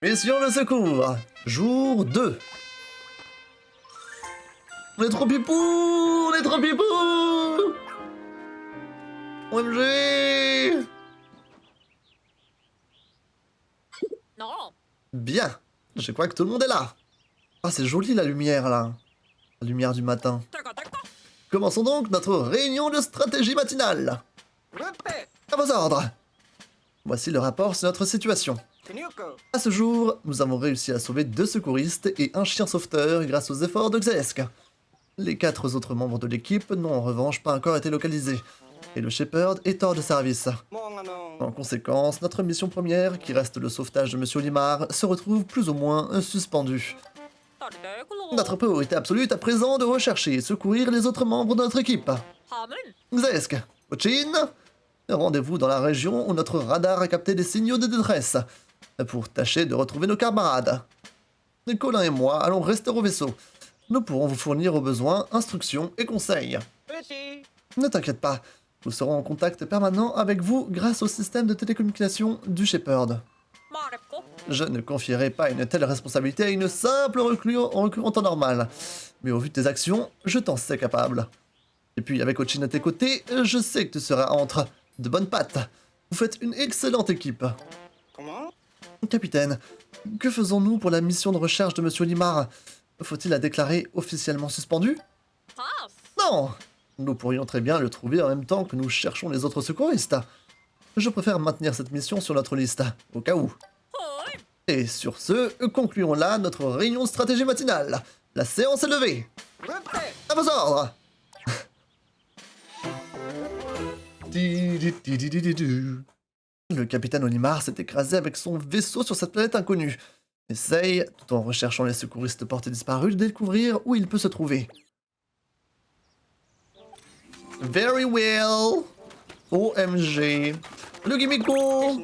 Mission de secours, jour 2. On est trop pipou, on est trop pipou. OMG. Non. Bien, je crois que tout le monde est là. Ah, c'est joli la lumière là. La lumière du matin. Commençons donc notre réunion de stratégie matinale. À vos ordres. Voici le rapport sur notre situation. À ce jour, nous avons réussi à sauver 2 secouristes et un chien sauveteur grâce aux efforts de Xesk. Les 4 autres membres de l'équipe n'ont en revanche pas encore été localisés, et le Shepherd est hors de service. En conséquence, notre mission première, qui reste le sauvetage de Monsieur Olimar, se retrouve plus ou moins suspendue. Notre priorité absolue est à présent de rechercher et secourir les autres membres de notre équipe. Xesk, Ochin, rendez-vous dans la région où notre radar a capté des signaux de détresse, pour tâcher de retrouver nos camarades. Colin et moi allons rester au vaisseau. Nous pourrons vous fournir au besoin instructions et conseils. Ne t'inquiète pas, nous serons en contact permanent avec vous grâce au système de télécommunication du Shepherd. Je ne confierai pas une telle responsabilité à une simple reclus en temps normal, mais au vu de tes actions, je t'en sais capable. Et puis avec Ochin à tes côtés, je sais que tu seras entre de bonnes pattes. Vous faites une excellente équipe. Comment? Capitaine, que faisons-nous pour la mission de recherche de Monsieur Olimar? Faut-il la déclarer officiellement suspendue? Non! Nous pourrions très bien le trouver en même temps que nous cherchons les autres secouristes. Je préfère maintenir cette mission sur notre liste, au cas où. Et sur ce, concluons là notre réunion de stratégie matinale. La séance est levée. À vos ordres! Le capitaine Olimar s'est écrasé avec son vaisseau sur cette planète inconnue. Essaye, tout en recherchant les secouristes portés disparus, de découvrir où il peut se trouver. Very well. OMG. Le Gimiko.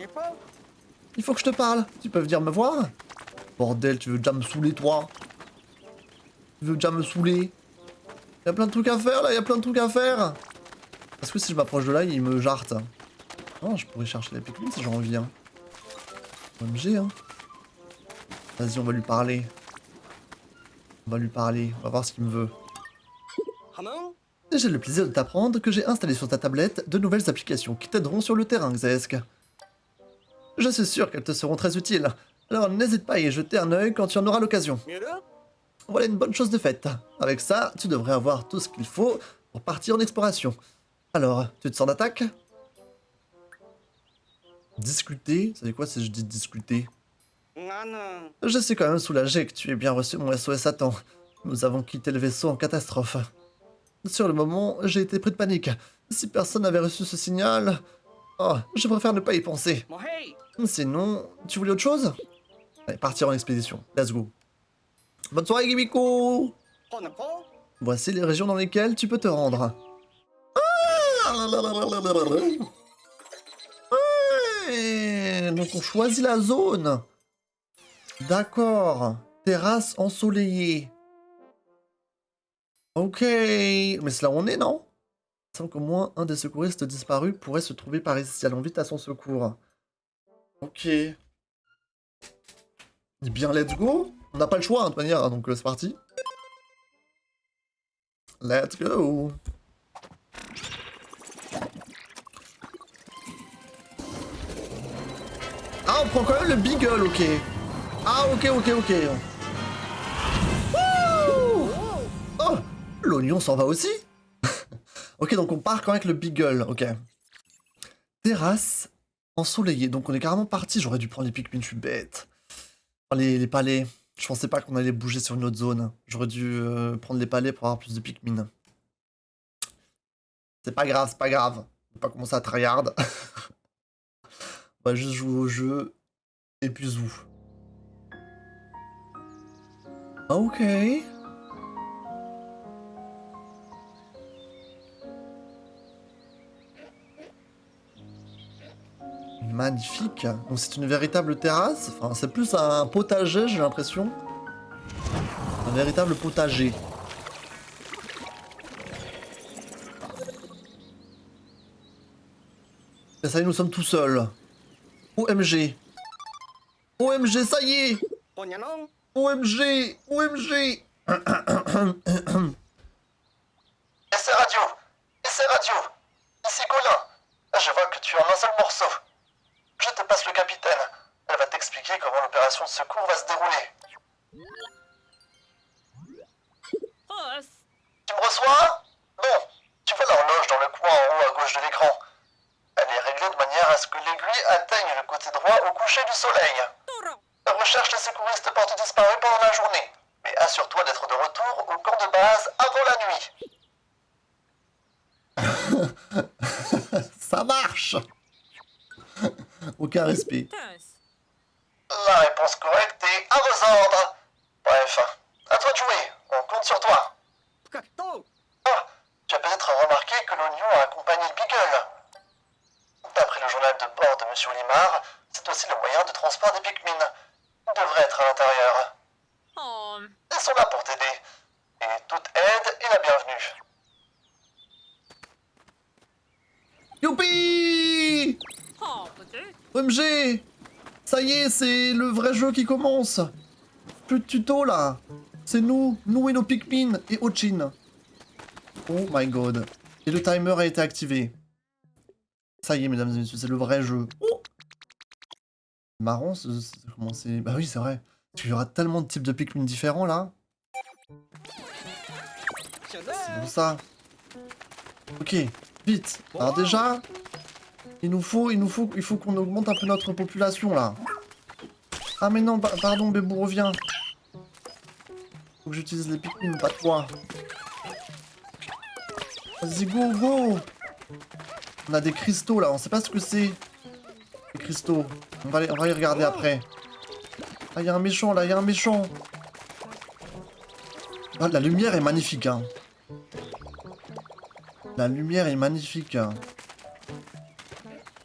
Il faut que je te parle. Tu peux venir me voir? Bordel, tu veux déjà me saouler, toi? Tu veux déjà me saouler? Y'a plein de trucs à faire, là, y'a plein de trucs à faire. Est-ce que si je m'approche de là, il me jarte? Non, je pourrais chercher les Pikmin si j'en envie, hein. OMG, hein. Vas-y, on va lui parler. On va lui parler, on va voir ce qu'il me veut. J'ai le plaisir de t'apprendre que j'ai installé sur ta tablette de nouvelles applications qui t'aideront sur le terrain, Xesk. Je suis sûr qu'elles te seront très utiles, alors n'hésite pas à y jeter un œil quand tu en auras l'occasion. Voilà une bonne chose de faite. Avec ça, tu devrais avoir tout ce qu'il faut pour partir en exploration. Alors, tu te sens d'attaque? Discuter? Ça veut dire quoi si je dis discuter? Je suis quand même soulagé que tu aies bien reçu mon SOS à temps. Nous avons quitté le vaisseau en catastrophe. Sur le moment, j'ai été pris de panique. Si personne n'avait reçu ce signal... Oh, je préfère ne pas y penser. Sinon, tu voulais autre chose? Allez, partir en expédition. Let's go. Bonne soirée, Gimiko! Voici les régions dans lesquelles tu peux te rendre. Ouais, donc on choisit la zone. D'accord. Terrasse ensoleillée. Ok. Mais c'est là où on est, non? Il semble qu'au moins un des secouristes disparus pourrait se trouver par ici. Allons vite à son secours. Ok. Eh bien, let's go. On n'a pas le choix, hein, de toute manière, hein, donc c'est parti. Let's go. Ah, on prend quand même le Beagle, ok. Ah, ok. Wouh! Oh, l'oignon s'en va aussi. Ok, donc on part quand même avec le Beagle, ok. Terrasse ensoleillée, donc on est carrément parti. J'aurais dû prendre les Pikmin, je suis bête. Oh, les palais, je pensais pas qu'on allait bouger sur une autre zone. J'aurais dû prendre les palais pour avoir plus de Pikmin. C'est pas grave, c'est pas grave. On va pas commencer à tryhard. On va juste jouer au jeu. Et puis zou. Ok. Magnifique. Donc c'est une véritable terrasse. Enfin, c'est plus un potager, j'ai l'impression. Un véritable potager. Et ça y est, nous sommes tout seuls. OMG. OMG, ça y est! Pognanon. OMG! OMG! Essai radio! Essai radio! Ici Colin! Je vois que tu as un seul morceau. Je te passe le capitaine. Elle va t'expliquer comment l'opération de secours va se dérouler. Us. Tu me reçois? Bon, tu vois l'horloge dans le coin en haut à gauche de l'écran. Elle est réglée de manière à ce que l'aiguille atteigne le côté droit au coucher du soleil. Toro. Recherche les secouristes portent disparus pendant la journée. Mais assure-toi d'être de retour au camp de base avant la nuit. Ça marche! Aucun respect. Tens. La réponse correcte est à vos ordres. Bref, à toi de jouer, on compte sur toi. Cacto. Ah, tu as peut-être remarqué que l'oignon a accompagné le Beagle. D'après le journal de bord de Monsieur Olimar, c'est aussi le moyen de transport des Pikmin. Il devrait être à l'intérieur. Oh. Ils sont là pour t'aider. Et toute aide est la bienvenue. Youpi! Oh, petit. OMG! Ça y est, c'est le vrai jeu qui commence! Plus de tuto là! C'est nous et nos Pikmin et Ochin. Oh my god. Et le timer a été activé. Ça y est, mesdames et messieurs, c'est le vrai jeu. Oh, marrant, comment c'est... Bah oui, c'est vrai. Parce qu'il y aura tellement de types de Pikmin différents là. C'est pour ça. Ok, vite. Alors déjà, il faut qu'on augmente un peu notre population là. Ah mais non, pardon, Bébou, reviens. Faut que j'utilise les Pikmin, pas toi. Vas-y, go, go. On a des cristaux là, on sait pas ce que c'est. Les cristaux. On va les regarder après. Ah, il y a un méchant là, il y a un méchant. Ah, la lumière est magnifique, hein. La lumière est magnifique.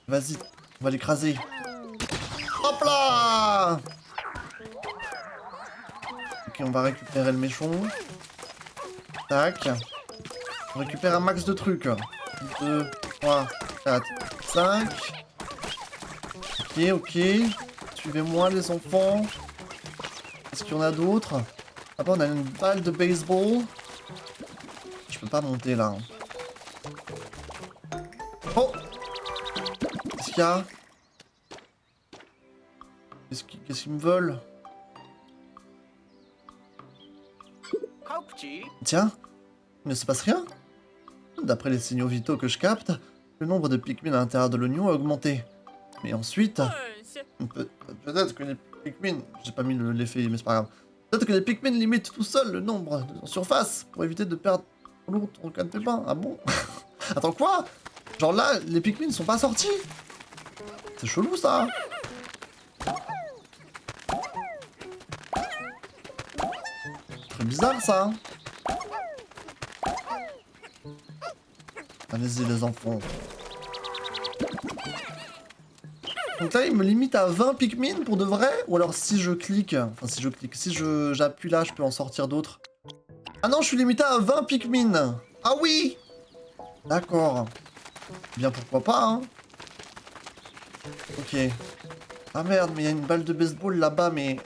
Vas-y, on va l'écraser. Hop là! Ok, on va récupérer le méchant. Tac. On récupère un max de trucs. 2, 3, 4, 5. Ok, ok. Suivez-moi les enfants. Est-ce qu'il y en a d'autres? Ah bah on a une balle de baseball. Je peux pas monter là. Oh! Qu'est-ce qu'il y a? Qu'est-ce qu'ils me veulent? Caucti. Tiens, il ne se passe rien. D'après les signaux vitaux que je capte, le nombre de Pikmin à l'intérieur de l'oignon a augmenté. Mais ensuite, peut-être que les Pikmin... J'ai pas mis l'effet, mais c'est pas grave. Peut-être que les Pikmin limitent tout seuls le nombre en surface pour éviter de perdre l'autre en cas de pépin. Ah bon? Attends, quoi? Genre là, les Pikmin sont pas sortis? C'est chelou ça. Très bizarre ça. Allez-y les enfants. Donc là il me limite à 20 Pikmin pour de vrai? Ou alors si je clique... Enfin si je clique, si j'appuie là je peux en sortir d'autres. Ah non je suis limité à 20 Pikmin. Ah oui. D'accord. Bien pourquoi pas hein. Ok. Ah merde mais il y a une balle de baseball là-bas mais...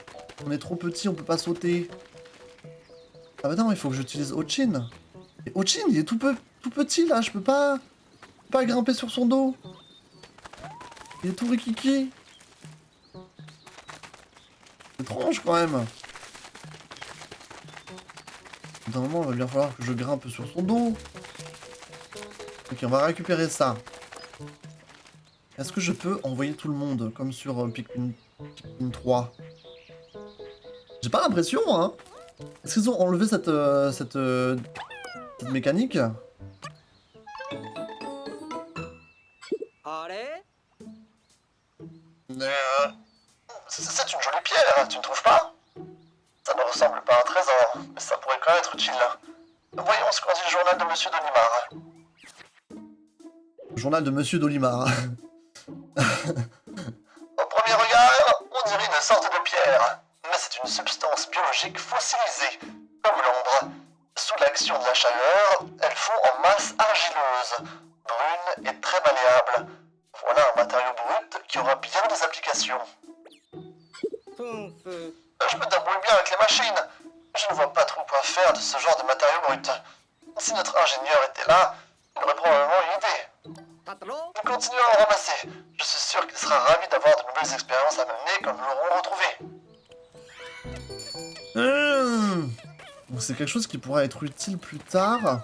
On est trop petit, on peut pas sauter. Ah bah non il faut que j'utilise Ochin. Et Ochin il est tout petit là, je peux pas grimper sur son dos. Il est tout rikiki. C'est étrange quand même. D'un moment, il va bien falloir que je grimpe sur son dos. Ok, on va récupérer ça. Est-ce que je peux envoyer tout le monde, comme sur Pikmin 3? J'ai pas l'impression, hein. Est-ce qu'ils ont enlevé cette mécanique? Allez. C'est une jolie pierre, tu ne trouves pas? Ça ne ressemble pas à un trésor, mais ça pourrait quand même être utile. Voyons ce qu'en dit le journal de Monsieur Dolimar. Journal de Monsieur Dolimar. Au premier regard, on dirait une sorte de pierre, mais c'est une substance biologique fossilisée, comme l'ombre. Sous l'action de la chaleur, elle fond en masse argileuse, brune et très malléable. Voilà un matériau brut qui aura bien des applications. Je me débrouille bien avec les machines. Je ne vois pas trop quoi faire de ce genre de matériaux bruts. Si notre ingénieur était là, il aurait probablement une idée. Nous continuons à en ramasser. Je suis sûr qu'il sera ravi d'avoir de nouvelles expériences à mener quand nous l'aurons retrouvé. Donc c'est quelque chose qui pourra être utile plus tard.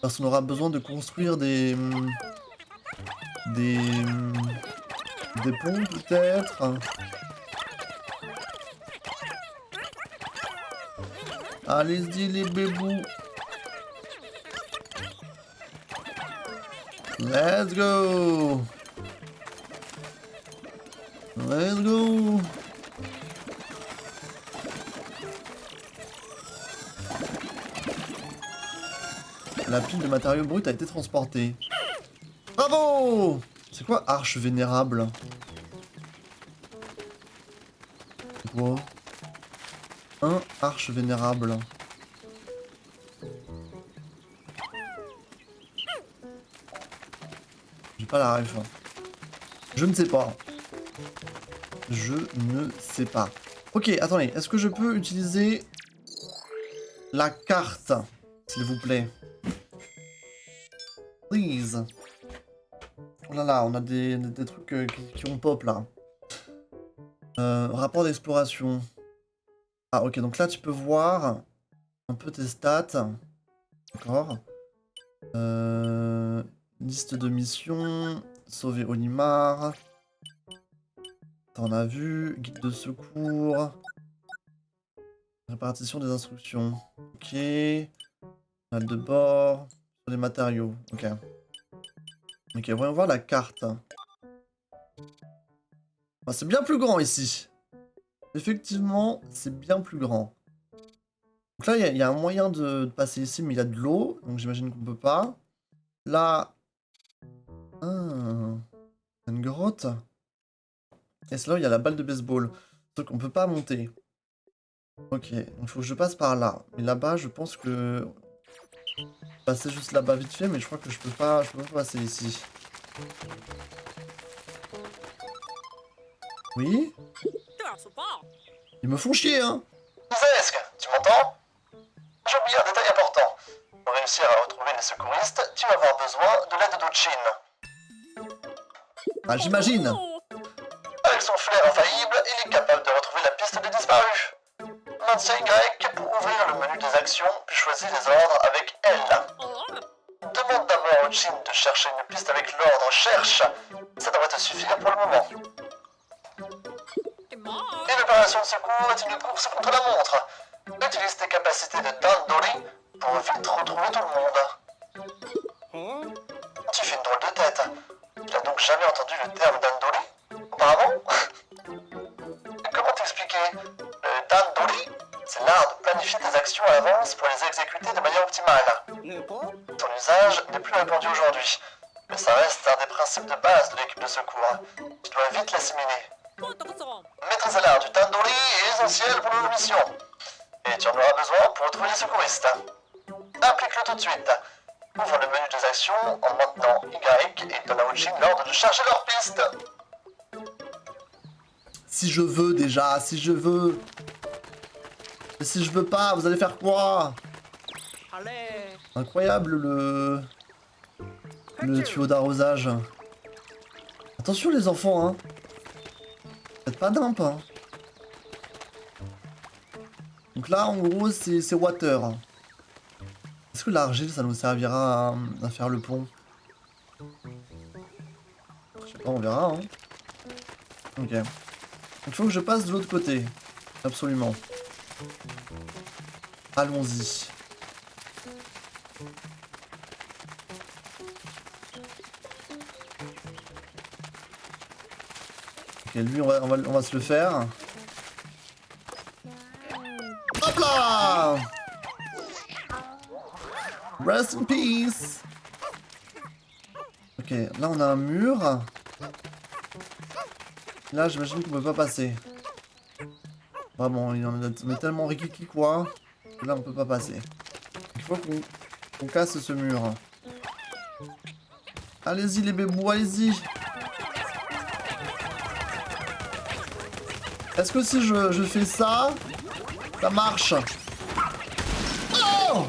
Parce qu'on aura besoin de construire des ponts peut-être. Allez-y les bébous. Let's go. Let's go. La pile de matériaux bruts a été transportée. Bravo! C'est quoi arche vénérable? C'est quoi? Un arche vénérable. J'ai pas la ref. Je ne sais pas. Je ne sais pas. Ok, attendez. Est-ce que je peux utiliser la carte, s'il vous plaît? Please. Oh là là, on a des trucs qui ont pop là. Rapport d'exploration. Ah ok, donc là tu peux voir un peu tes stats. D'accord. Liste de missions. Sauver Olimar. T'en as vu. Guide de secours. Répartition des instructions. Ok. Manuel de bord. Sur les matériaux. Ok. Ok, voyons voir la carte. Bah, c'est bien plus grand ici. Effectivement, c'est bien plus grand. Donc là, il y a un moyen de passer ici, mais il y a de l'eau. Donc j'imagine qu'on peut pas. Là... Ah, une grotte. Et c'est là où il y a la balle de baseball. Donc on peut pas monter. Ok, donc il faut que je passe par là. Mais là-bas, je pense que... Passer juste là-bas vite fait, mais je crois que je peux pas passer ici. Oui? Ils me font chier, hein! Zesk, tu m'entends? J'ai oublié un détail important. Pour réussir à retrouver les secouristes, tu vas avoir besoin de l'aide d'Ochin. Ah, j'imagine! Avec son flair infaillible, il est capable de retrouver la piste des disparus. Maintiens Y pour ouvrir le menu des actions, puis choisis les ordres avec L. Demande d'abord à Ochin de chercher une piste avec l'ordre Cherche. Ça devrait te suffire pour le moment. Une opération de secours est une course contre la montre. Utilise tes capacités de Dandori pour vite retrouver tout le monde. Tu fais une drôle de tête. Tu n'as donc jamais entendu le terme Dandori auparavant? Comment t'expliquer? Le Dandori, c'est l'art de planifier tes actions à l'avance pour les exécuter de manière optimale. Ton usage n'est plus répandu aujourd'hui, mais ça reste un des principes de base de l'équipe de secours. Tu dois vite l'assimiler. Maîtrise à l'art du Dandori est essentiel pour nos missions. Et tu en auras besoin pour retrouver les secouristes. Applique-le tout de suite. Ouvre le menu des actions en maintenant Y et donne à Ochin l'ordre de charger leur piste. Si je veux déjà, si je veux. Mais si je veux pas, vous allez faire quoi? Incroyable le tuyau d'arrosage. Attention les enfants, hein. Faites pas d'imp, hein. Donc là, en gros, c'est water. Est-ce que l'argile, ça nous servira à faire le pont? Je sais pas, on verra, hein. Ok. Donc il faut que je passe de l'autre côté. Absolument. Allons-y. Ok, lui, on va se le faire. Hop là! Rest in peace! Ok, là on a un mur. Là, j'imagine qu'on peut pas passer. Vraiment, on est tellement rikiki quoi. Que là, on peut pas passer. Il faut qu'on casse ce mur. Allez-y les bébous, allez-y! Est-ce que si je fais ça, ça marche? Oh!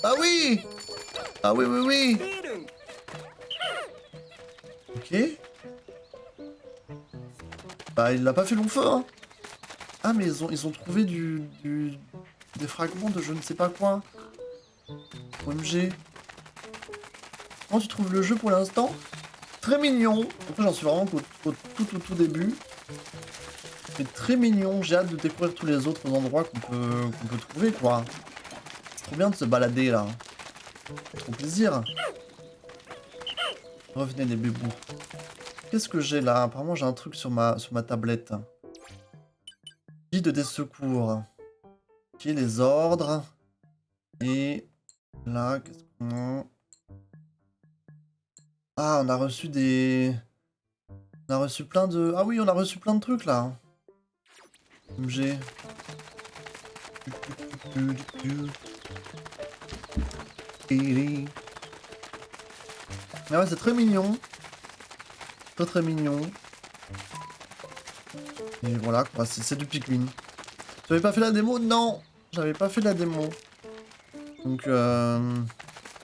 Ah oui! Ah oui, oui, oui! Bieren. Ok. Bah, il l'a pas fait long feu, hein. Ah, mais ils ont trouvé des fragments de je ne sais pas quoi. OMG. Comment tu trouves le jeu pour l'instant? Très mignon. Après, j'en suis vraiment au tout début. Mais très mignon. J'ai hâte de découvrir tous les autres endroits qu'on peut trouver, quoi. C'est trop bien de se balader, là. Trop plaisir. Revenez, les bébous. Qu'est-ce que j'ai, là? Apparemment, j'ai un truc sur ma tablette. Guide des secours. Ok, les ordres. Et là, qu'est-ce qu'on a? Ah, on a reçu des... On a reçu plein de... Ah oui, on a reçu plein de trucs, là. MG. Ah ouais, c'est très mignon. Très très mignon. Et voilà, quoi, c'est du Pikmin. J'avais pas fait la démo? Non, j'avais pas fait la démo. Donc,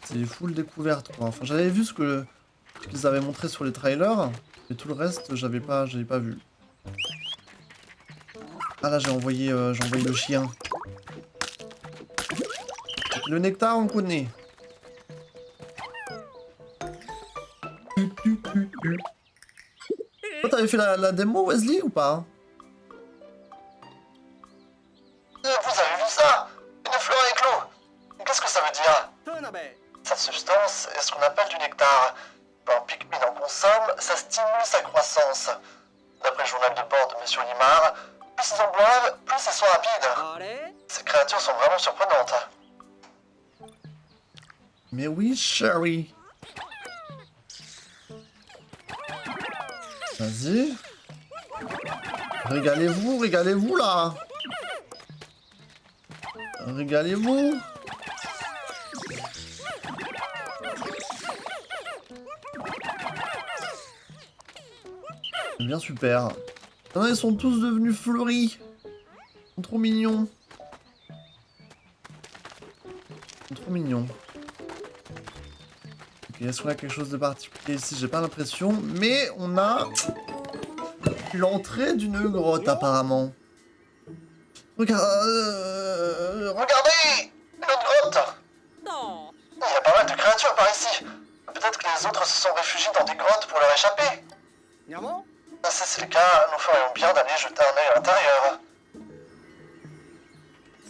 c'est full découverte, quoi. Enfin, j'avais vu ce qu'ils avaient montré sur les trailers, mais tout le reste, j'avais pas vu. Ah là, j'ai envoyé le chien. Le nectar, on connaît. Toi, t'avais fait la démo, Wesley, ou pas? Vous avez vu ça? Une fleur éclos. Qu'est-ce que ça veut dire? Tonabe. Cette substance est ce qu'on appelle du nectar. Quand un Pikmin en consomme, ça stimule sa croissance. D'après le journal de bord de Monsieur Limar, plus ils en boivent, plus ils sont rapides. Allez. Ces créatures sont vraiment surprenantes. Mais oui, Sherry. Vas-y. Régalez-vous là. Régalez-vous. C'est bien super. Ah, ils sont tous devenus fleuris. Ils sont trop mignons. Ils sont trop mignons. Ok, est-ce qu'on a quelque chose de particulier ici? J'ai pas l'impression. Mais on a l'entrée d'une grotte apparemment. Regardez! Une autre grotte! Non. Il y a pas mal de créatures par ici. Peut-être que les autres se sont réfugiés dans des grottes pour leur échapper. Niamo. Si c'est le cas, nous ferions bien d'aller jeter un œil à l'intérieur.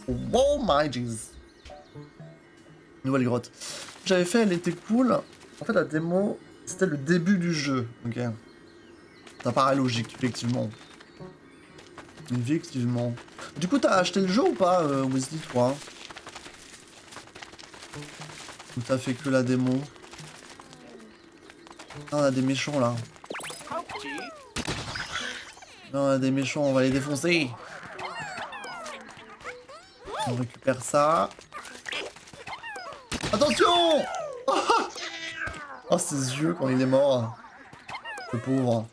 Wow, my jeez. Nouvelle grotte. J'avais fait, elle était cool. En fait, la démo, c'était le début du jeu. Ok. Ça paraît logique, effectivement. Effectivement. Du coup, t'as acheté le jeu ou pas, Wesley, toi? Ou t'as fait que la démo? Ah, on a des méchants, là. Hauchi. Non, on a des méchants, on va les défoncer. On récupère ça. Attention! Oh, ses yeux quand il est mort. Le pauvre.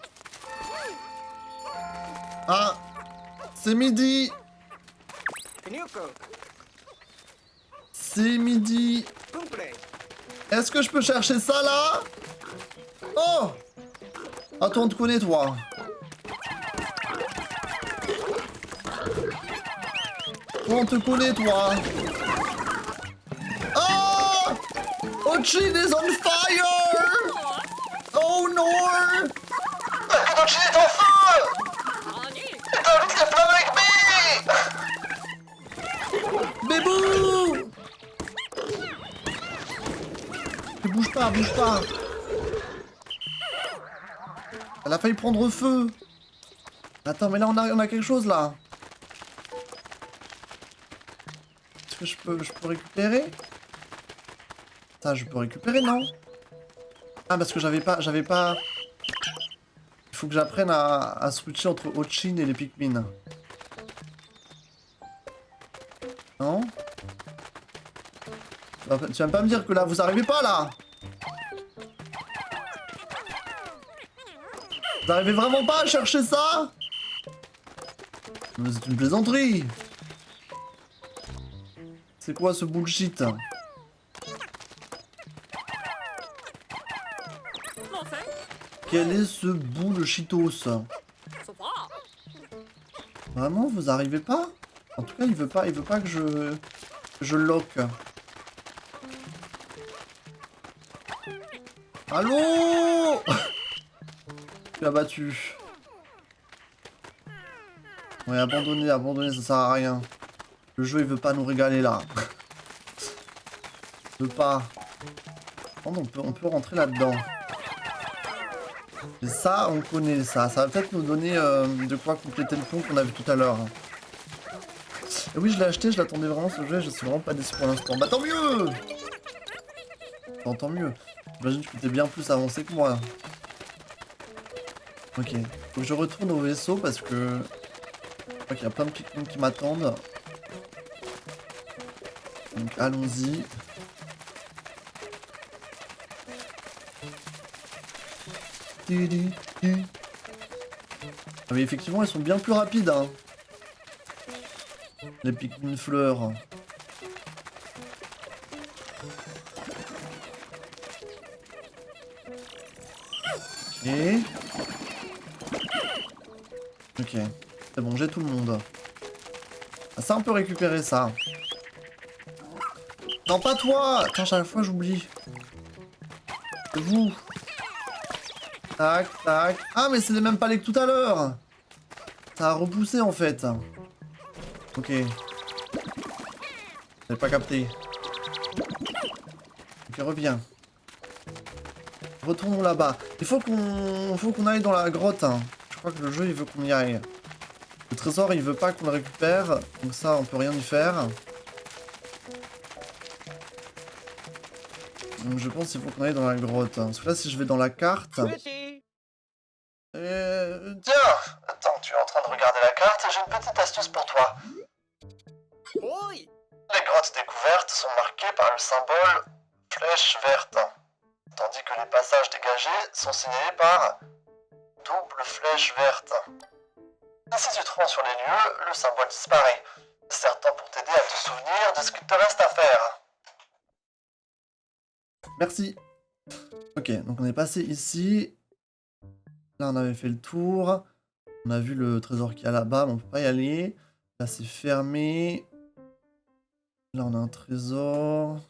Ah! C'est midi! Tenyuko. C'est midi! Kumple. Est-ce que je peux chercher ça là? Oh! Ah, toi, on te connaît, toi. Toi, on te connaît, toi. Ah! Ochin is on fire! Oh non! Kudochi est en feu! 아니. T'invites les flammes avec me! Bébou! Bouge pas, bouge pas. Elle a failli prendre feu. Attends, mais là, on a quelque chose, là. Est-ce que je peux récupérer? Ça, je peux récupérer, non? Ah, parce que j'avais pas... Il faut que j'apprenne à switcher entre Ochin et les Pikmin. Non? Tu vas pas me dire que là, vous arrivez pas, là? Vous arrivez vraiment pas à chercher ça? Mais c'est une plaisanterie. C'est quoi ce bullshit? Non, c'est. Quel est ce bullshitos? Ça va. Vraiment, vous arrivez pas? En tout cas, il veut pas que je lock. Allô? Tu as battu. Ouais, abandonner, ça sert à rien. Le jeu, il veut pas nous régaler là. Il veut pas. Oh, on peut rentrer là-dedans. Et ça, on connaît ça. Ça va peut-être nous donner de quoi compléter le pont qu'on a vu tout à l'heure. Et oui, je l'ai acheté, je l'attendais vraiment ce jeu, je suis vraiment pas déçu pour l'instant. Bah tant mieux! Non, tant mieux. J'imagine que tu étais bien plus avancé que moi. Ok. Faut que je retourne au vaisseau parce que... Je crois qu'il y a plein de Pikmin qui m'attendent. Donc allons-y. Ah mais effectivement, ils sont bien plus rapides, hein. Les Pikmin fleurs. Ok. Ok. C'est bon, j'ai tout le monde. Ah, ça, on peut récupérer ça. Non, pas toi! Attends, chaque fois, j'oublie. C'est vous. Tac, tac. Ah, mais c'est les mêmes palais que tout à l'heure! Ça a repoussé, en fait. Ok. J'avais pas capté. Ok, reviens. Retournons là-bas. Il faut qu'on aille dans la grotte. Hein. Je crois que le jeu, il veut qu'on y aille. Le trésor, il veut pas qu'on le récupère. Donc ça, on peut rien y faire. Donc je pense qu'il faut qu'on aille dans la grotte. Parce que là, si je vais dans la carte... Petit. Tiens, attends, tu es en train de regarder la carte, j'ai une petite astuce pour toi. Oui. Les grottes découvertes sont marquées par le symbole flèche verte, tandis que les passages dégagés sont signalés par double flèche verte. Et si tu te rends sur les lieux, le symbole disparaît. Certains pour t'aider à te souvenir de ce qu'il te reste à faire. Merci. Ok, donc on est passé ici. Là, on avait fait le tour. On a vu le trésor qu'il y a là-bas, mais on peut pas y aller. Là, c'est fermé. Là, on a un trésor.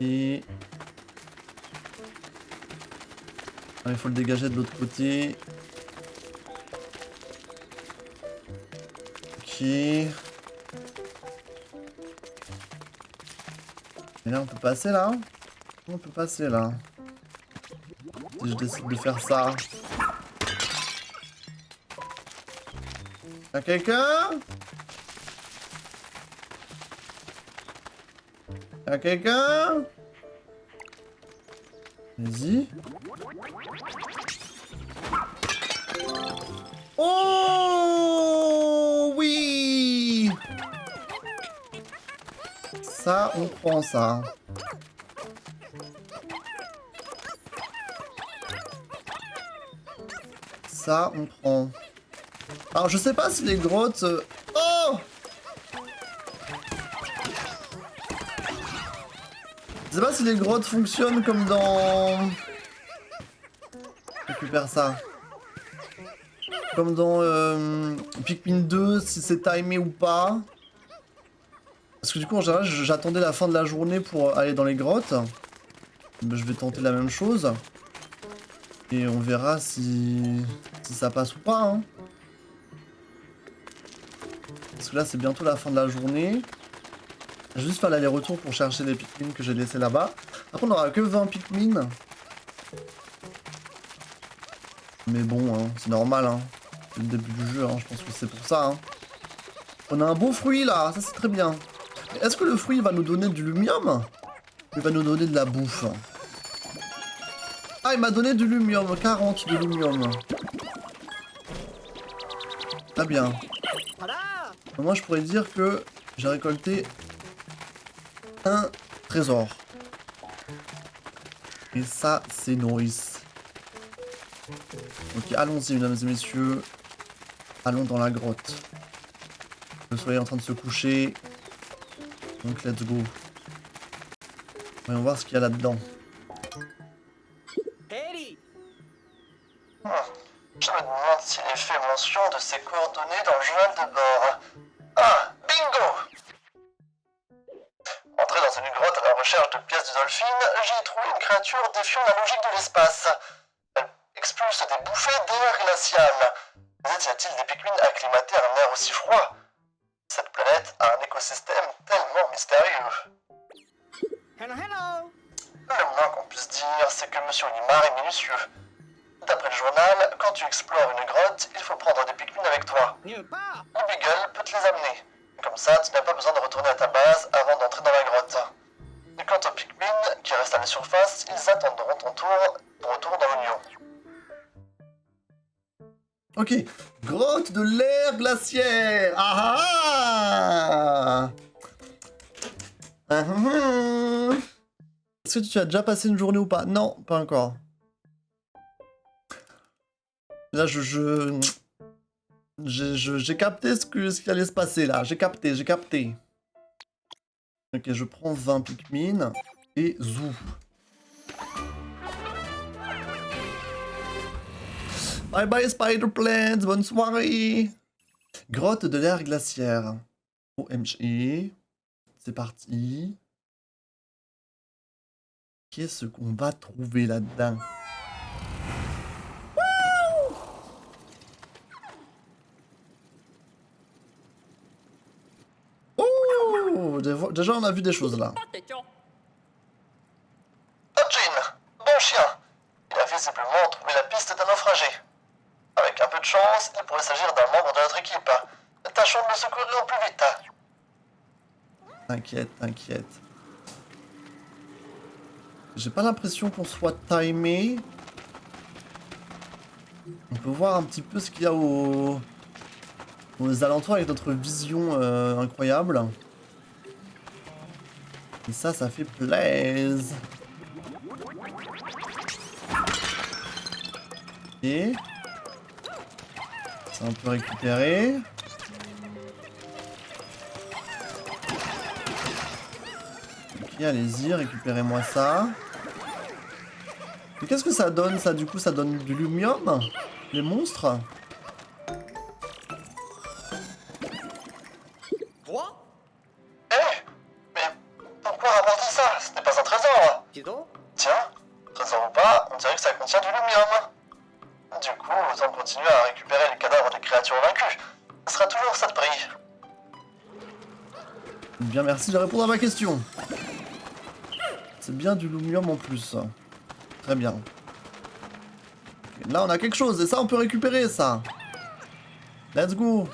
Et... Ah, il faut le dégager de l'autre côté. Ok. Et là, on peut passer là? On peut passer là. Si je décide de faire ça. Y'a quelqu'un? Y'a quelqu'un? Vas-y. Oh oui! Ça, on prend ça. Ça, on prend. Alors, je sais pas si les grottes... Oh! Je sais pas si les grottes fonctionnent comme dans... Récupère ça. Comme dans Pikmin 2, si c'est timé ou pas. Parce que du coup, en général, j'attendais la fin de la journée pour aller dans les grottes. Mais je vais tenter la même chose. Et on verra si ça passe ou pas. Hein. Parce que là, c'est bientôt la fin de la journée. Je vais juste faire l'aller-retour pour chercher les Pikmin que j'ai laissés là-bas. Après, on n'aura que 20 Pikmin. Mais bon, hein, c'est normal. Hein. C'est le début du jeu, hein. Je pense que c'est pour ça. Hein. On a un beau fruit là, ça c'est très bien. Est-ce que le fruit va nous donner du lumium? Il va nous donner de la bouffe. Ah, il m'a donné du lumium, 40 de lumium. Très bien. Tada. Moi, je pourrais dire que j'ai récolté un trésor. Et ça, c'est nice. Ok, allons-y, mesdames et messieurs. Allons dans la grotte. Le soleil est en train de se coucher. Donc let's go. Voyons voir ce qu'il y a là-dedans. Harry. Je me demande s'il est fait mention de ses coordonnées dans le journal de bord. Ah, bingo! Entré dans une grotte à la recherche de pièces de dolphine, j'ai trouvé une créature défiant la logique de l'espace. Elle expulse des bouffées d'air glacial. Y a-t-il des Pikmin acclimatés à un air aussi froid? Cette planète a un écosystème tellement mystérieux. Hello, hello. Le moins qu'on puisse dire, c'est que Monsieur Olimar est minutieux. D'après le journal, quand tu explores une grotte, il faut prendre des Pikmin avec toi. Nulle part. Le Beagle peut te les amener. Comme ça, tu n'as pas besoin de retourner à ta base avant d'entrer dans la grotte. Et quant aux Pikmin qui restent à la surface, ils attendront ton retour dans l'oignon. Ok, grotte de l'air glaciaire. Ah ah, ah. Est-ce que tu as déjà passé une journée ou pas? Non, pas encore. Là, j'ai capté ce qui allait se passer là. J'ai capté. Ok, je prends 20 Pikmin et zou. Bye bye Spider Plants, bonne soirée. Grotte de l'air glaciaire. OMG. C'est parti. Qu'est-ce qu'on va trouver là-dedans? Oh, déjà on a vu des choses là. Hodgin, bon chien. Il a visiblement trouvé la piste d'un naufragé. Avec un peu de chance, il pourrait s'agir d'un membre de notre équipe. Tâchons de le secourir au plus vite. T'inquiète. J'ai pas l'impression qu'on soit timé. On peut voir un petit peu ce qu'il y a aux alentours avec notre vision incroyable. Et ça fait plaisir. Et ça on peut récupérer. Ok, allez-y, récupérez-moi ça. Mais qu'est-ce que ça donne ça? Du coup ça donne du lumium? Les monstres? 3. Mais pourquoi rapporter ça? Ce n'est pas un trésor. Kido. Tiens, trésor ou pas, on dirait que ça contient du lumium. Du coup, autant continuer à récupérer les cadavres des créatures vaincues. Ce sera toujours ça de prix. Bien, merci de répondre à ma question. C'est bien du lumium en plus. Très bien. Ok, là, on a quelque chose et ça, on peut récupérer ça. Let's go.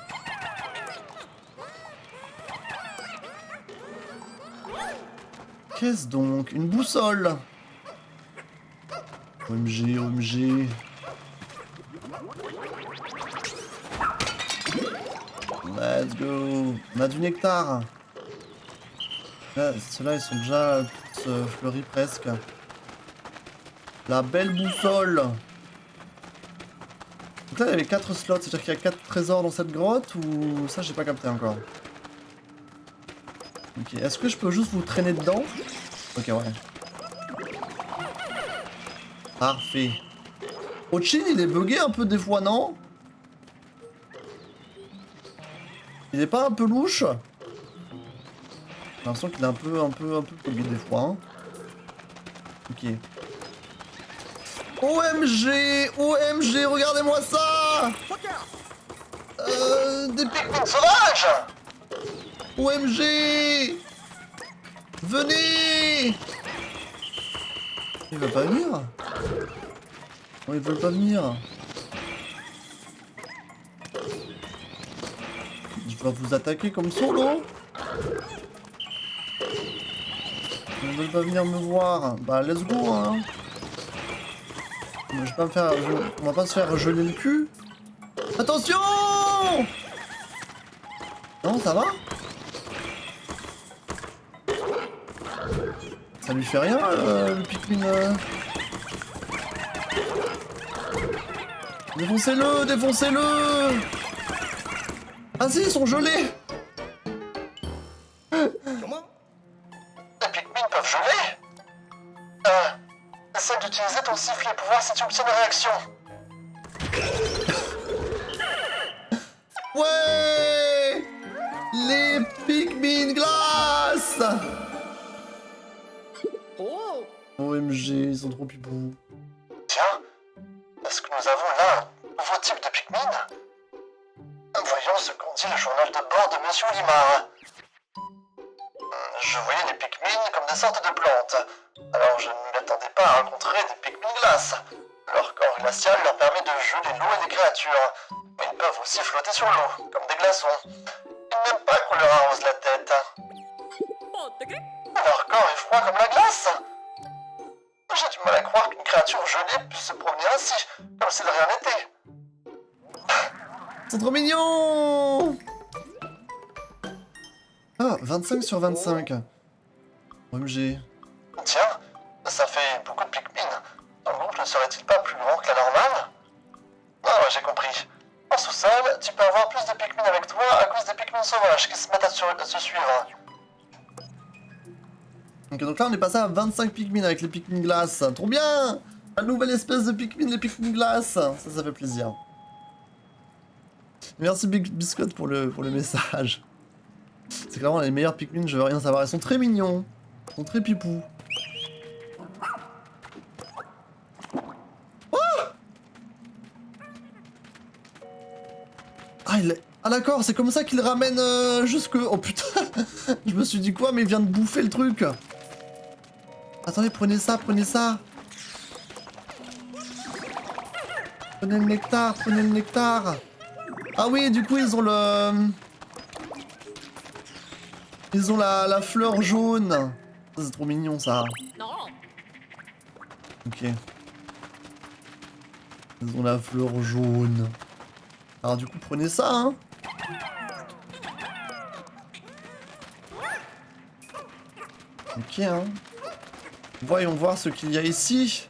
Qu'est-ce donc? Une boussole. OMG. Let's go. On a du nectar. Là, ceux-là, ils sont déjà tous fleuris presque. La belle boussole. Donc là, il y avait 4 slots. C'est-à-dire qu'il y a 4 trésors dans cette grotte ou... Ça, j'ai pas capté encore. Ok, est-ce que je peux juste vous traîner dedans? Ok, ouais. Parfait. Hodgin, il est bugué un peu des fois, non? Il est pas un peu louche? J'ai l'impression qu'il est un peu bugué des fois. Hein. Ok. OMG, regardez-moi ça! Des Pikmin sauvages! OMG! Venez! Il veut pas venir? Non, ils veulent pas venir. Je dois vous attaquer comme solo? Ils veulent pas venir me voir. Bah, let's go, hein. Je vais pas me faire... On va pas se faire geler le cul. Attention! Non, ça va? Ça lui fait rien, le Pikmin. Défoncez-le! Ah si, ils sont gelés. Comment? Les Pikmin peuvent geler? Essaie d'utiliser ton sifflet pour voir si tu obtiens une réaction. Ouais! Les Pikmin glace! Oh! OMG, ils sont trop pipous. Tiens, est-ce que nous avons là un nouveau type de Pikmin? Voyons ce qu'en dit le journal de bord de Monsieur Olimar. Je voyais les Pikmin comme des sortes de plantes. Alors je ne m'attendais pas à rencontrer des Pikmin glace. Leur corps glacial leur permet de geler l'eau et les créatures. Mais ils peuvent aussi flotter sur l'eau, comme des glaçons. Ils n'aiment pas qu'on leur arrose la tête. 어떻게? Leur corps est froid comme la glace. J'ai du mal à croire qu'une créature gelée puisse se promener ainsi, comme si de rien n'était. Ils sont trop mignons! Ah, 25 sur 25. OMG. Tiens, ça fait beaucoup de Pikmin. Ton groupe ne serait-il pas plus grand que la normale? Ah ouais, j'ai compris. En sous-sol, tu peux avoir plus de Pikmin avec toi à cause des Pikmin sauvages qui se mettent à se suivre. Ok, donc là on est passé à 25 Pikmin avec les Pikmin glace. Trop bien! La nouvelle espèce de Pikmin, les Pikmin glace. Ça fait plaisir. Merci Big Biscuit pour le message. C'est clairement les meilleurs Pikmin, je veux rien savoir. Ils sont très mignons. Ils sont très pipous. Oh! Ah d'accord, c'est comme ça qu'il ramène jusque... Oh putain. Je me suis dit quoi, mais il vient de bouffer le truc. Attendez, prenez ça, prenez ça. Prenez le nectar, prenez le nectar. Ah oui, du coup, ils ont le... Ils ont la fleur jaune. Ça, c'est trop mignon, ça. Non. Ok. Ils ont la fleur jaune. Alors du coup, prenez ça, hein. Ok, hein. Voyons voir ce qu'il y a ici.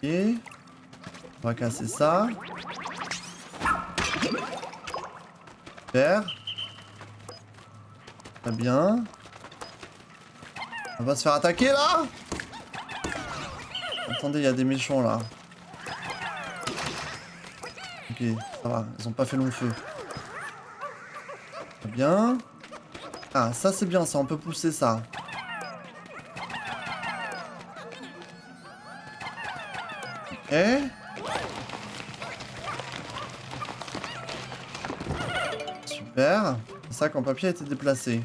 Ok. On va casser ça. Super. Très bien. On va se faire attaquer, là. Attendez, il y a des méchants, là. Ok, ça va. Ils ont pas fait long feu. Très bien. Ah, ça c'est bien, ça, on peut pousser ça. Ok. Super. C'est ça quand le papier a été déplacé.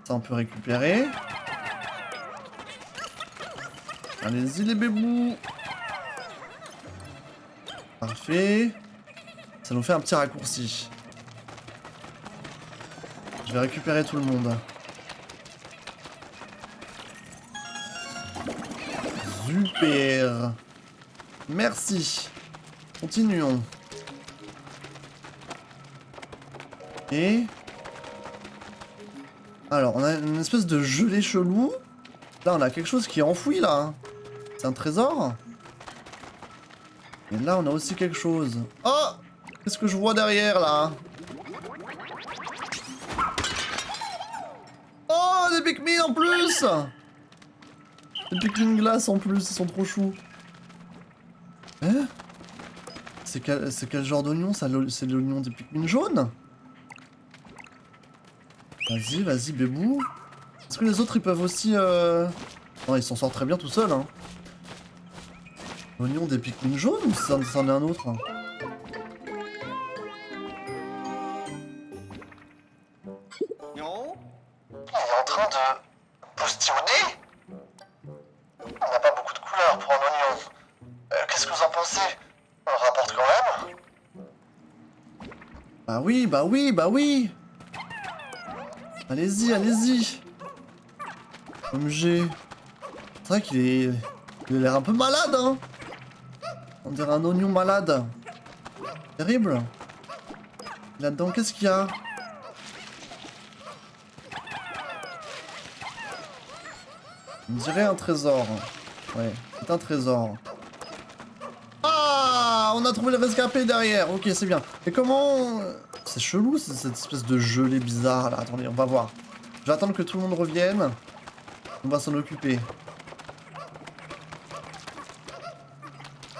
Ça on peut récupérer. Allez-y les bébous. Parfait. Ça nous fait un petit raccourci. Je vais récupérer tout le monde. Super. Merci. Continuons. Et... Alors, on a une espèce de gelée chelou. Là, on a quelque chose qui est enfoui, là. C'est un trésor. Et là, on a aussi quelque chose. Oh! Qu'est-ce que je vois derrière, là? Oh, des Pikmin en plus! Des Pikmin glace en plus, ils sont trop choux. Hein? C'est quel genre d'oignon, ça? C'est l'oignon des Pikmin jaunes? Vas-y, vas-y, bébou. Est-ce que les autres, ils peuvent aussi... Non, ils s'en sortent très bien tout seuls, hein. L'oignon des Pikmin jaunes ou c'en est un autre? Non? Il est en train de postillonner? On n'a pas beaucoup de couleurs pour un oignon. Qu'est-ce que vous en pensez? On rapporte quand même? Bah oui, bah oui, bah oui. Allez-y, allez-y. OMG. C'est vrai qu'il a l'air un peu malade, hein. On dirait un oignon malade. Terrible. Là-dedans, qu'est-ce qu'il y a? On dirait un trésor. Ouais, c'est un trésor. Ah, Ah, on a trouvé le rescapé derrière. Ok, c'est bien. Et comment... C'est chelou, cette espèce de gelée bizarre, là. Attendez, on va voir. Je vais attendre que tout le monde revienne. On va s'en occuper.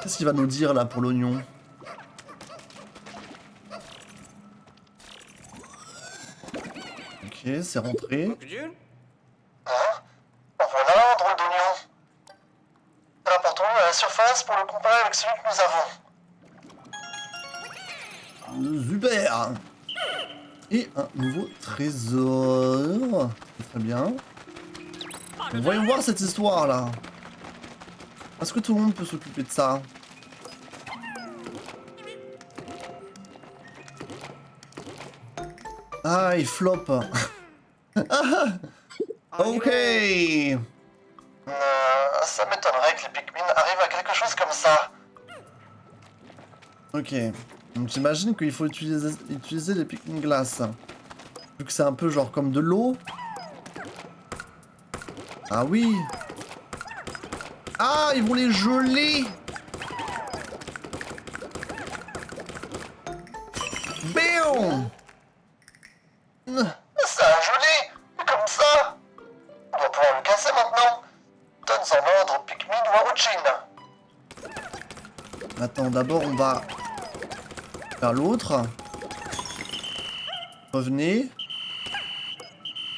Qu'est-ce qu'il va nous dire, là, pour l'oignon? Ok, c'est rentré. Hein? En voilà un drôle d'oignon. Rapportons-le à la surface pour le comparer avec celui que nous avons. Super. Et un nouveau trésor. Très bien. Voyons voir cette histoire là. Est-ce que tout le monde peut s'occuper de ça? Ah, il floppe. Ok. Ça m'étonnerait que les Pikmin arrivent à quelque chose comme ça. Ok. Donc j'imagine qu'il faut utiliser les Pikmin glace. Vu que c'est un peu genre comme de l'eau. Ah oui. Ah, ils vont les geler. Bam. Ça a gelé, comme ça. On va pouvoir le casser maintenant. Donne-en ordre aux Pikmin ou à Uchin. Attends, d'abord on va faire l'autre. Revenez.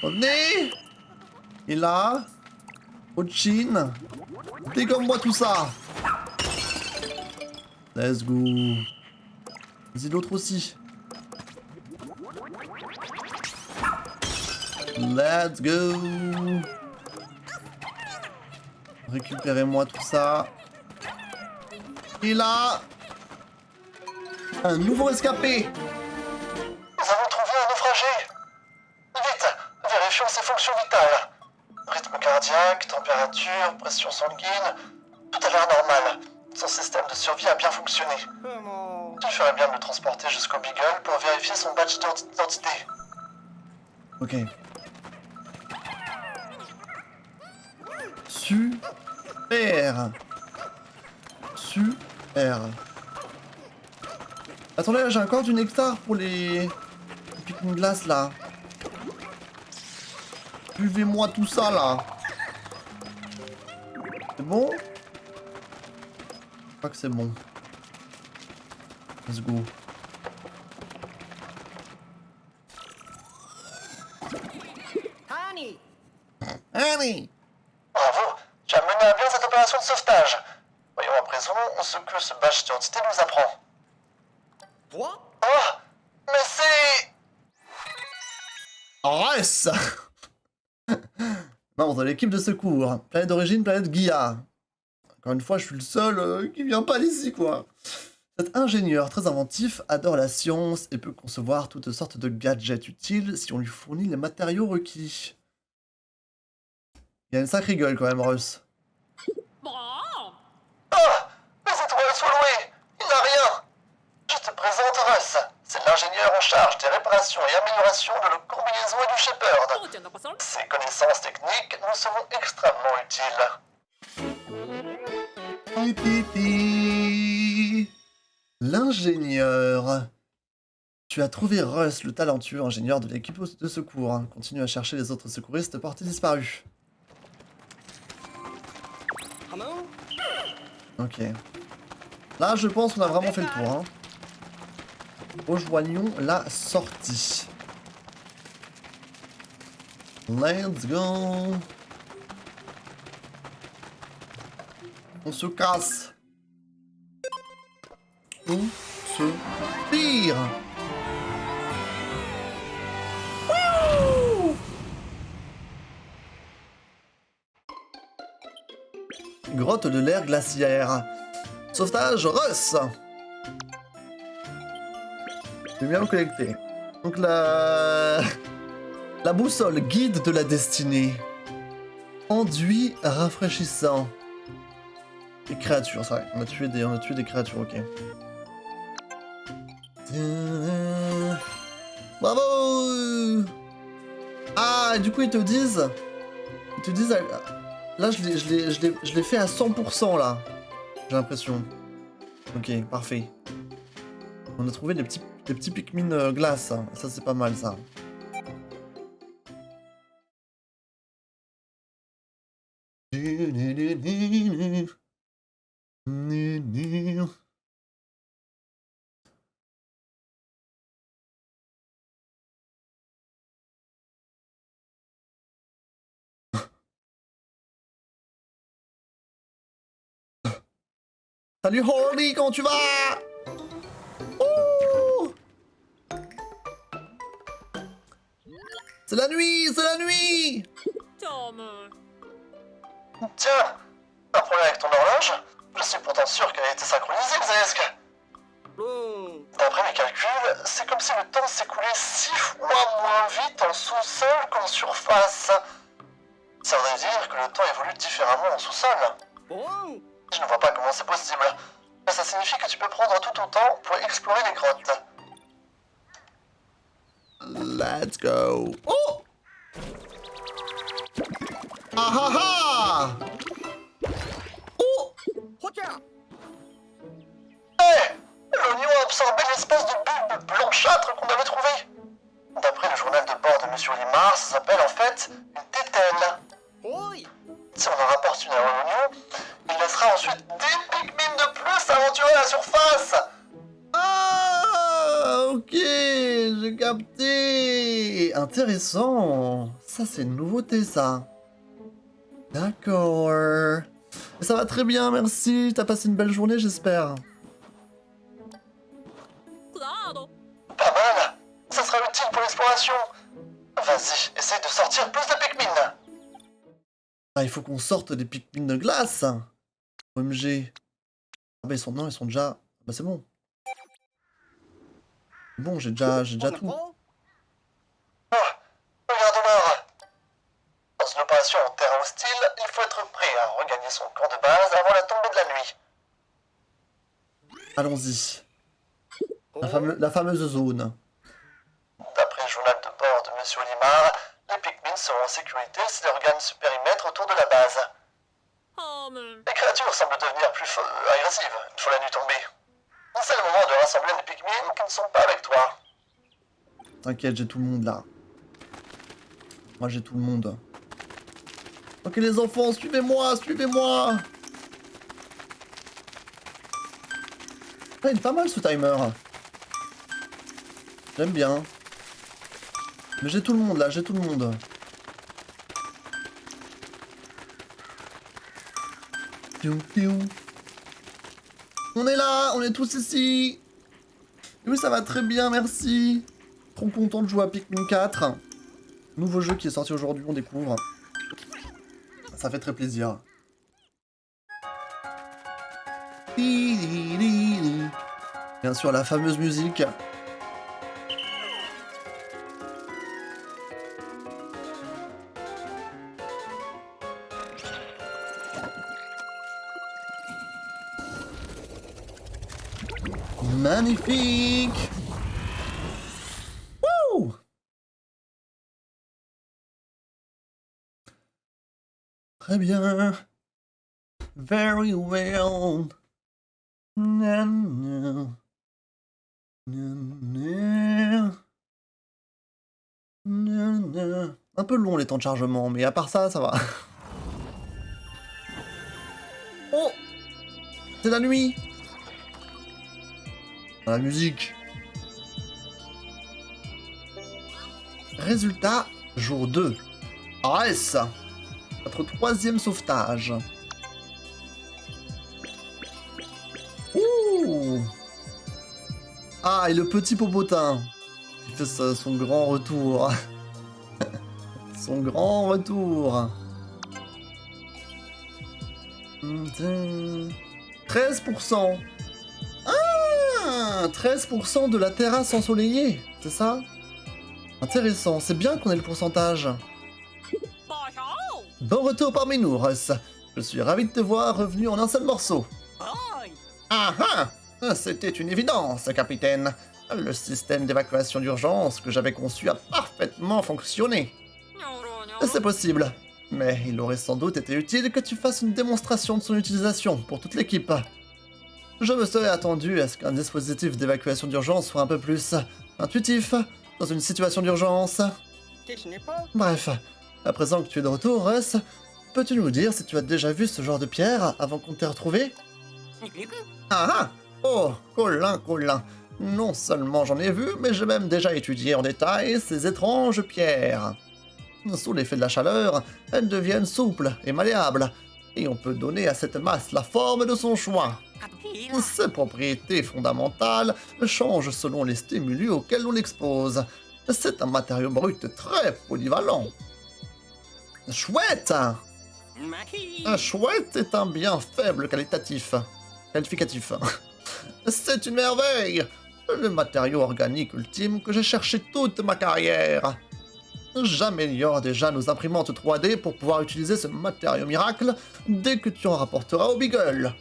Revenez. Et là, Ochin, dégomme-moi tout ça. Let's go. Vas-y, l'autre aussi. Let's go. Récupérez-moi tout ça. Et là, un nouveau escapé. Nous avons trouvé un naufragé. Vite, vérifions ses fonctions vitales. Rythme cardiaque, température, pression sanguine, tout a l'air normal. Son système de survie a bien fonctionné. Il ferait bien de le transporter jusqu'au Beagle pour vérifier son badge d'identité. Ok. Super. Super. Attendez, là, j'ai encore du nectar pour les Pikmin glace là. Buvez-moi tout ça là. C'est bon? Je crois que c'est bon. Let's go. Honey! Allez! Bravo, tu as mené à bien cette opération de sauvetage. Voyons à présent ce que ce badge d'identité nous apprend. Quoi? Oh, mais c'est... Russ. Membre de l'équipe de secours. Planète d'origine, planète Gaia. Encore une fois, je suis le seul qui vient pas d'ici, quoi. Cet ingénieur très inventif adore la science et peut concevoir toutes sortes de gadgets utiles si on lui fournit les matériaux requis. Il a une sacrée gueule quand même, Russ. Bon. Ah, mes étoiles sont louées. Il n'a rien. Je te présente Russ. C'est l'ingénieur en charge des réparations et améliorations de la combinaison et du Shepherd. Oh, tiens, pas ça. Ses connaissances techniques nous seront extrêmement utiles. L'ingénieur. Tu as trouvé Russ, le talentueux ingénieur de l'équipe de secours. Continue à chercher les autres secouristes portés disparus. Hello? Ok. Là, je pense qu'on a vraiment fait le tour. Hein. Rejoignons la sortie. Let's go. On se casse. On se tire. Wouh! Grotte de l'ère glaciaire. Sauvetage Russ. J'ai bien collecté. Donc la boussole, guide de la destinée. Enduit rafraîchissant. Des créatures, c'est vrai. On a tué des créatures, ok. Bravo! Ah, et du coup ils te disent... Là je l'ai fait à 100% là. J'ai l'impression. Ok, parfait. On a trouvé des petits Pikmin glace. Hein. Ça, c'est pas mal, ça. Salut Horny, comment tu vas? Oh, c'est la nuit, c'est la nuit! Tom. Tiens, un problème avec ton horloge? Je suis pourtant sûr qu'elle a été synchronisée, Xesk. D'après mes calculs, c'est comme si le temps s'écoulait 6 fois moins vite en sous-sol qu'en surface. Ça voudrait dire que le temps évolue différemment en sous-sol. Bon. Je ne vois pas comment c'est possible. Mais ça signifie que tu peux prendre tout ton temps pour explorer les grottes. Let's go. Oh! Ah ah ah! Oh! Regarde. Hé! L'oignon a absorbé l'espèce de bulbe blanchâtre qu'on avait trouvé. D'après le journal de bord de Monsieur Limar, ça s'appelle en fait une tételle. Oui. Si on en rapporte une à l'oignon, il laissera ensuite des Pikmin de plus s'aventurer à la surface. Ah! Ok, j'ai capté. Intéressant. Ça, c'est une nouveauté, ça. D'accord. Ça va très bien, merci. T'as passé une belle journée, j'espère. Claro. Pas mal. Ça sera utile pour l'exploration. Vas-y, essaye de sortir plus de Pikmin. Ah, il faut qu'on sorte des Pikmin de glace. OMG. Ah bah ils sont... Non, ils sont déjà... Bah c'est bon. Bon, j'ai déjà tout. Oh, regarde là. Dans une opération en terrain hostile, il faut être prêt à regagner son camp de base avant la tombée de la nuit. Allons-y. La fameuse zone. D'après le journal de bord de Monsieur Olimar, les Pikmin seront en sécurité s'ils regagnent ce périmètre autour de la base. Tom. Les créatures semblent devenir plus agressives une fois la nuit tombée. C'est le moment de rassembler les Pikmin qui ne sont pas avec toi. T'inquiète, j'ai tout le monde là. Moi j'ai tout le monde. Ok les enfants, suivez-moi, suivez-moi. Ah, il est pas mal ce timer. J'aime bien. Mais j'ai tout le monde là, j'ai tout le monde. Piou, piou. On est là, on est tous ici. Oui, ça va très bien, merci. Trop content de jouer à Pikmin 4. Nouveau jeu qui est sorti aujourd'hui, on découvre. Ça fait très plaisir. Bien sûr, la fameuse musique. Magnifique! Wouh! Très bien. Very well. Na, na. Na, na. Na, na. Un peu long les temps de chargement, mais à part ça, ça va. Oh! C'est la nuit! Dans la musique. Résultat, jour 2. AS. Notre 3e sauvetage. Ouh! Ah, et le petit Popotin. Il fait son grand retour. Son grand retour. 13%. 13% de la terrasse ensoleillée, c'est ça? Intéressant, c'est bien qu'on ait le pourcentage. Bonjour. Bon retour parmi nous, Russ. Je suis ravi de te voir revenu en un seul morceau. Aïe. Ah ah! C'était une évidence, capitaine. Le système d'évacuation d'urgence que j'avais conçu a parfaitement fonctionné. C'est possible, mais il aurait sans doute été utile que tu fasses une démonstration de son utilisation pour toute l'équipe. Je me serais attendu à ce qu'un dispositif d'évacuation d'urgence soit un peu plus intuitif dans une situation d'urgence. Que je n'ai pas. Bref, à présent que tu es de retour, Russ, peux-tu nous dire si tu as déjà vu ce genre de pierre avant qu'on t'ait retrouvé? Ah ah! Oh, Colin, Colin. Non seulement j'en ai vu, mais j'ai même déjà étudié en détail ces étranges pierres. Sous l'effet de la chaleur, elles deviennent souples et malléables, et on peut donner à cette masse la forme de son choix. Ses propriétés fondamentales changent selon les stimuli auxquels on l'expose. C'est un matériau brut très polyvalent. Chouette! Un chouette est un bien faible qualificatif. C'est une merveille! Le matériau organique ultime que j'ai cherché toute ma carrière. J'améliore déjà nos imprimantes 3D pour pouvoir utiliser ce matériau miracle dès que tu en rapporteras au Beagle.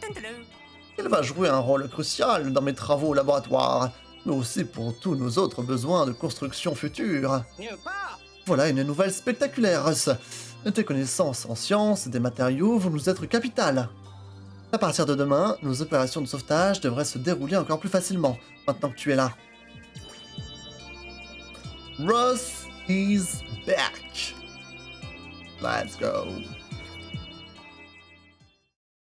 Il va jouer un rôle crucial dans mes travaux au laboratoire, mais aussi pour tous nos autres besoins de construction future. Nulle part. Voilà une nouvelle spectaculaire, Russ. Tes connaissances en sciences des matériaux vont nous être capitales. À partir de demain, nos opérations de sauvetage devraient se dérouler encore plus facilement, maintenant que tu es là. Russ is back. Let's go.